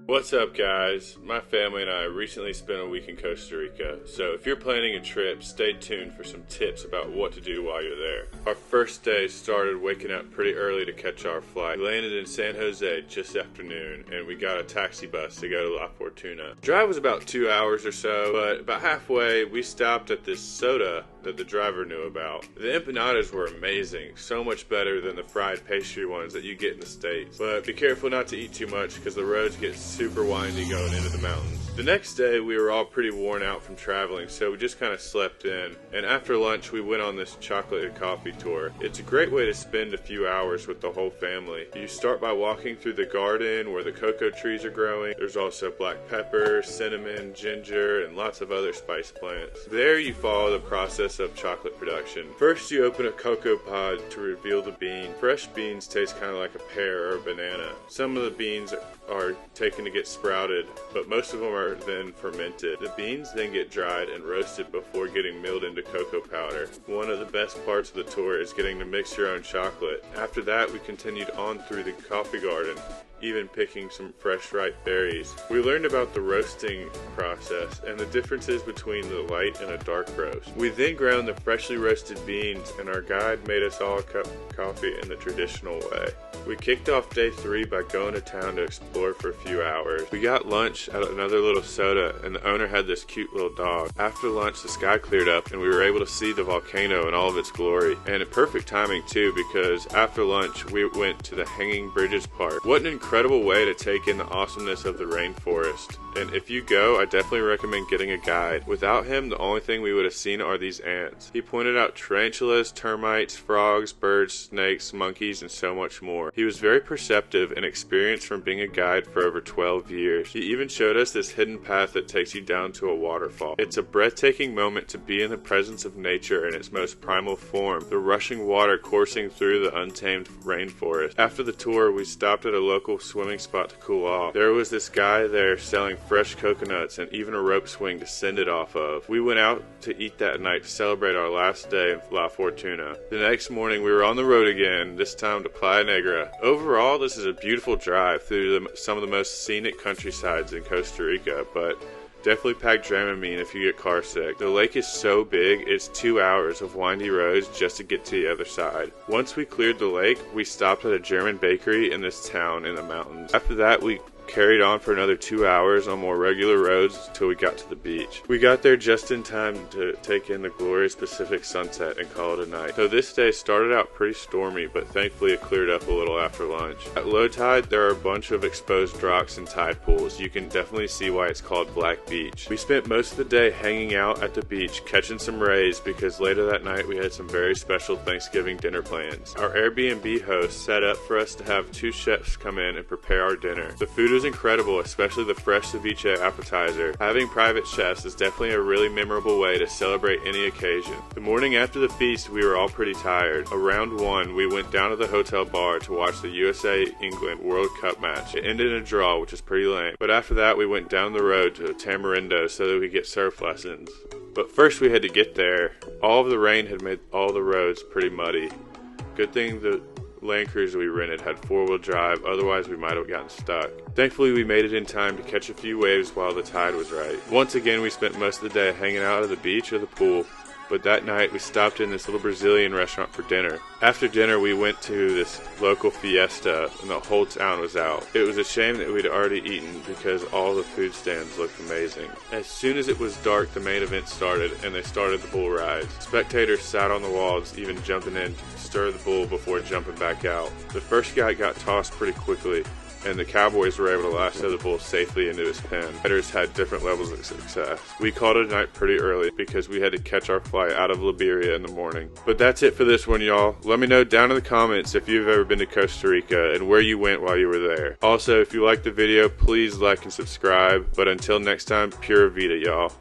What's up, guys? My family and I recently spent a week in Costa Rica, so if you're planning a trip, stay tuned for some tips about what to do while you're there. Our first day started waking up pretty early to catch our flight. We landed in San Jose just after noon, and we got a taxi bus to go to La Fortuna. The drive was about 2 hours or so, but about halfway, we stopped at this soda that the driver knew about. The empanadas were amazing, so much better than the fried pastry ones that you get in the States. But be careful not to eat too much because the roads get super windy going into the mountains. The next day we were all pretty worn out from traveling, so we just kind of slept in. And after lunch we went on this chocolate and coffee tour. It's a great way to spend a few hours with the whole family. You start by walking through the garden where the cocoa trees are growing. There's also black pepper, cinnamon, ginger, and lots of other spice plants. There you follow the process of chocolate production. First you open a cocoa pod to reveal the bean. Fresh beans taste kind of like a pear or a banana. Some of the beans are taken to get sprouted, but most of them are then fermented. The beans then get dried and roasted before getting milled into cocoa powder. One of the best parts of the tour is getting to mix your own chocolate. After that, we continued on through the coffee garden, even picking some fresh ripe berries. We learned about the roasting process and the differences between the light and a dark roast. We then ground the freshly roasted beans, and our guide made us all a cup of coffee in the traditional way. We kicked off day 3 by going to town to explore for a few hours. We got lunch at another little soda, and the owner had this cute little dog. After lunch, the sky cleared up, and we were able to see the volcano in all of its glory. And perfect timing too, because after lunch, we went to the Hanging Bridges Park. What an incredible way to take in the awesomeness of the rainforest. And if you go, I definitely recommend getting a guide. Without him, the only thing we would have seen are these ants. He pointed out tarantulas, termites, frogs, birds, snakes, monkeys, and so much more. He was very perceptive and experienced from being a guide for over 12 years. He even showed us this hidden path that takes you down to a waterfall. It's a breathtaking moment to be in the presence of nature in its most primal form, the rushing water coursing through the untamed rainforest. After the tour, we stopped at a local swimming spot to cool off. There was this guy there selling fresh coconuts and even a rope swing to send it off of. We went out to eat that night to celebrate our last day in La Fortuna. The next morning we were on the road again, this time to Playa Negra. Overall, this is a beautiful drive through some of the most scenic countrysides in Costa Rica, but definitely pack Dramamine if you get car sick. The lake is so big, it's 2 hours of windy roads just to get to the other side. Once we cleared the lake, we stopped at a German bakery in this town in the mountains. After that, we carried on for another 2 hours on more regular roads until we got to the beach. We got there just in time to take in the glorious Pacific sunset and call it a night. So this day started out pretty stormy, but thankfully it cleared up a little after lunch. At low tide, there are a bunch of exposed rocks and tide pools. You can definitely see why it's called Black Beach. We spent most of the day hanging out at the beach, catching some rays, because later that night we had some very special Thanksgiving dinner plans. Our Airbnb host set up for us to have 2 chefs come in and prepare our dinner. The food was incredible, especially the fresh ceviche appetizer. Having private chefs is definitely a really memorable way to celebrate any occasion. The morning after the feast, we were all pretty tired. Around 1, we went down to the hotel bar to watch the USA-England World Cup match. It ended in a draw, which is pretty lame. But after that, we went down the road to Tamarindo so that we could get surf lessons. But first we had to get there. All of the rain had made all the roads pretty muddy. Good thing the Land Cruiser we rented had 4-wheel drive, otherwise we might have gotten stuck. Thankfully we made it in time to catch a few waves while the tide was right. Once again we spent most of the day hanging out at the beach or the pool, but that night we stopped in this little Brazilian restaurant for dinner. After dinner we went to this local fiesta and the whole town was out. It was a shame that we'd already eaten because all the food stands looked amazing. As soon as it was dark, the main event started and they started the bull rides. Spectators sat on the walls, even jumping in to stir the bull before jumping back out. The first guy got tossed pretty quickly, and the cowboys were able to lasso the bull safely into his pen. Riders had different levels of success. We called it a night pretty early because we had to catch our flight out of Liberia in the morning. But that's it for this one, y'all. Let me know down in the comments if you've ever been to Costa Rica and where you went while you were there. Also, if you liked the video, please like and subscribe. But until next time, pura vida, y'all.